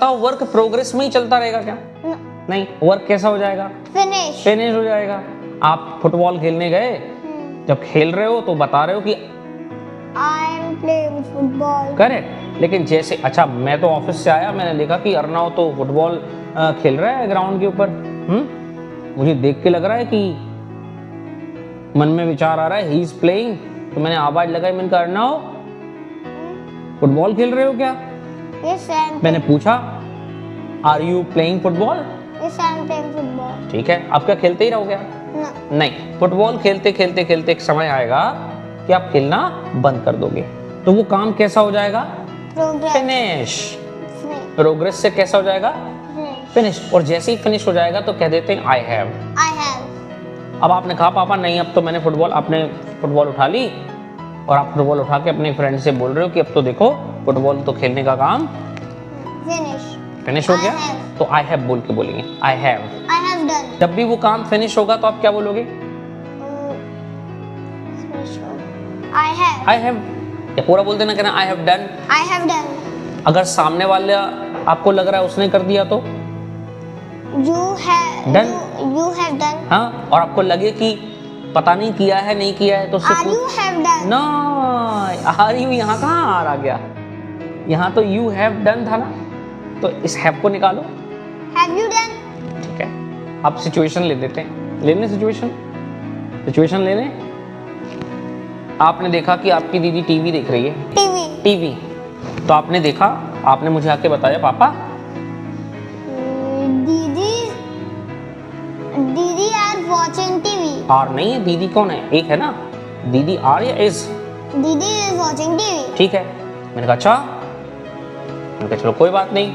बताओ work progress में ही चलता रहेगा क्या? नहीं, वर्क कैसा हो जाएगा? फिनिश हो जाएगा। आप फुटबॉल खेलने गए, जब खेल रहे हो तो बता रहे हो कि आई एम प्लेइंग फुटबॉल। करेक्ट। लेकिन जैसे अच्छा मैं तो ऑफिस से आया, मैंने देखा कि अर्नव तो फुटबॉल खेल रहा है ग्राउंड के ऊपर। मुझे देख के लग रहा है कि मन में विचार आ रहा है ही इज प्लेइंग, तो मैंने आवाज लगाई, मैंने कहा अर्नव फुटबॉल खेल रहे हो क्या? Yes I am. मैंने पूछा are you playing football? Yes I am playing football. ठीक है, आप क्या खेलते ही रहोगे? नहीं, फुटबॉल खेलते खेलते खेलते एक समय आएगा कि आप खेलना बंद कर दोगे, तो वो काम कैसा हो जाएगा? फिनिश। प्रोग्रेस से कैसा हो जाएगा? फिनिश। और जैसे ही फिनिश हो जाएगा तो कह देते हैं आई हैव। अब आपने कहा पापा नहीं, अब तो मैंने आपने फुटबॉल उठा ली और आप फुटबॉल उठा के अपने फ्रेंड से बोल रहे हो कि अब तो देखो फुटबॉल तो खेलने का काम फिनिश हो गया, तो आई हैव बोल के बोलेंगे आई हैव डन। जब भी वो काम फिनिश होगा तो आप क्या बोलोगे? I have. या पूरा बोल देना, कहना आई हैव डन। अगर सामने वाला आपको लग रहा है उसने कर दिया तो यू हैव डन। हाँ, और आपको लगे कि पता नहीं किया है नहीं किया है तो are you have done. No, are you यहाँ कहाँ आर आ गया? यहाँ तो यू हैव डन था ना, तो इस हैव को निकालो। Have you done. ठीक है, अब सिचुएशन ले लेते हैं। ले लें सिचुएशन ले लें। आपने देखा कि आपकी दीदी टीवी देख रही है। टीवी तो आपने देखा, आपने मुझे आके बताया पापा दीदी आर वाचिंग टीवी। आर नहीं है, दीदी कौन है? एक है ना, दीदी आर या इज? दीदी इज वाचिंग टीवी। ठीक है, मैंने कहा अच्छा, मैंने कहा चलो कोई बात नहीं।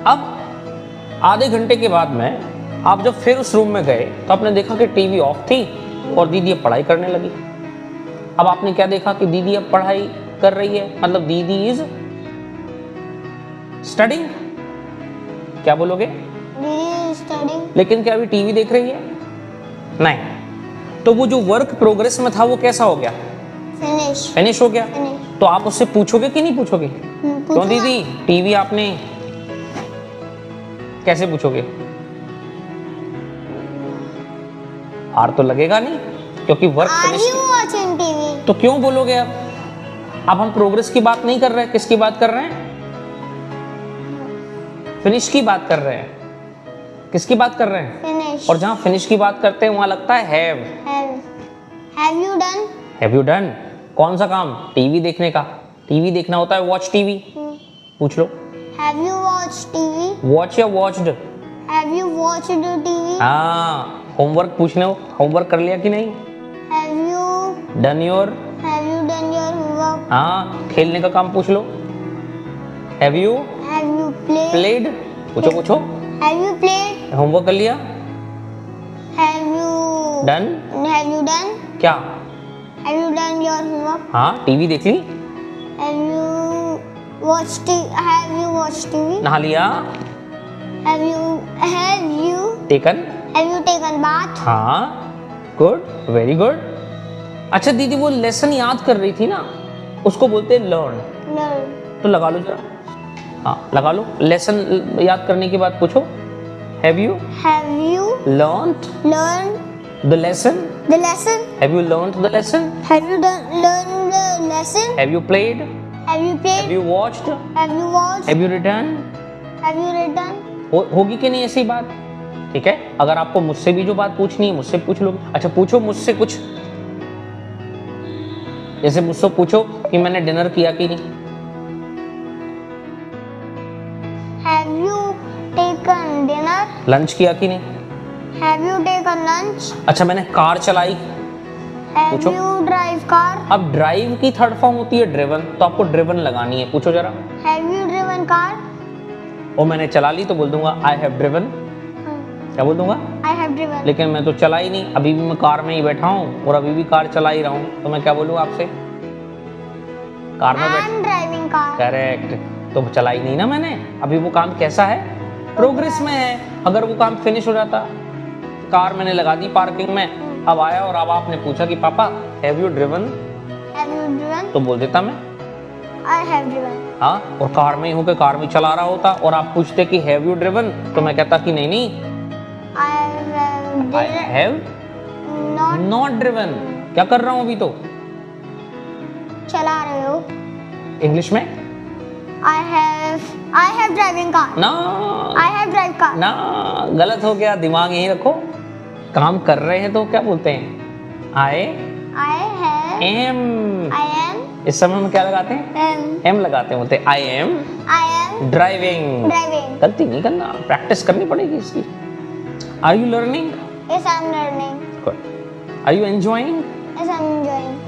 अब आधे घंटे के बाद में आप जब फिर उस रूम में गए तो आपने देखा कि टीवी ऑफ थी और दीदी अब पढ़ाई करने लगी। अब आपने क्या देखा कि दीदी अब पढ़ाई कर रही है, मतलब दीदी इज स्टडिंग। क्या बोलोगे? दीदी इज स्टडिंग। लेकिन क्या अभी टीवी देख रही है? नहीं। तो वो जो वर्क प्रोग्रेस में था वो कैसा हो गया? फिनिश हो गया। तो आप उससे पूछोगे कि नहीं पूछोगे? क्यों दीदी टीवी आपने, कैसे पूछोगे? आर तो लगेगा नहीं, क्योंकि वर्क फिनिश। तो क्यों बोलोगे? अब हम प्रोग्रेस की बात नहीं कर रहे हैं, किसकी बात कर रहे हैं? फिनिश की बात कर रहे हैं। किसकी बात कर रहे हैं? फिनिश। और जहां फिनिश की बात करते हैं वहां लगता है हैव। Have you done? कौन सा काम? टीवी देखने का। टीवी देखना होता है वॉच टीवी। पूछ लो। Have you watched TV? Watch या watched? Have you watched TV? हाँ, होमवर्क पूछने हो, होमवर्क कर लिया कि नहीं? Have you done your homework? हाँ, खेलने का काम पूछ लो। Have you played? पूछो। Have you played? होमवर्क कर लिया? Have you done? क्या? Have you done your homework? हाँ, टीवी देख ली? Have you watched TV? नहा लिया? Have you taken bath? हाँ, गुड, वेरी गुड। अच्छा दीदी वो लेसन याद कर रही थी ना, उसको बोलते हैं लर्न। तो लगा लो जरा। हाँ लगा लो। लेसन याद करने के बाद पूछो have you learned the lesson? Have you learned the lesson? Have you played? Have you watched? Have you return? होगी कि नहीं ऐसी बात? ठीक है, अगर आपको मुझसे भी जो बात पूछनी है मुझसे पूछ लोगे। अच्छा पूछो मुझसे कुछ, जैसे मुझसे पूछो कि मैंने डिनर किया कि नहीं। Have you taken dinner? Lunch किया कि नहीं? Have you taken lunch? अच्छा मैंने कार चलाई। Have पूछो। you drive car? अब ड्राइव की थर्ड फॉर्म होती है ड्रिवन, तो आपको ड्रिवन लगानी है। पूछो जरा। Have you driven car? और मैंने चला ली तो बोल दूंगा आई हैव ड्रिवन। क्या बोल दूंगा? I have driven. लेकिन मैं तो चला ही नहीं, अभी भी मैं कार में ही बैठा हूँ और अभी भी कार चला ही रहा हूँ, तो मैं क्या बोलूँ आपसे? कार में I'm driving car. करेक्ट, तो चला ही नहीं ना मैंने। अभी वो काम कैसा है? प्रोग्रेस में है। अगर वो काम फिनिश हो जाता, कार मैंने लगा दी पार्किंग में, अब आया और अब आपने पूछा कि पापा have you driven? Have you driven? तो बोल देता मैं I have driven. हाँ, और कार में ही होकर कार में चला रहा होता और आप पूछते कि हैव यू ड्रिवन, तो मैं कहता कि नहीं नहीं, I have I have not not driven. क्या कर रहा हूं अभी तो? चला रहे हो। इंग्लिश में I have driving car. ना, I have drive car. ना, गलत हो गया, दिमाग यहीं रखो। काम कर रहे हैं तो क्या बोलते हैं? I I have. Am. I am. इस समय में क्या लगाते हैं? एम लगाते हैं, बोलते हैं I am I am driving. driving. गलती नहीं करना, प्रैक्टिस करनी पड़ेगी इसकी। Are you learning? Yes, I'm learning. Are you enjoying? Yes, I'm enjoying.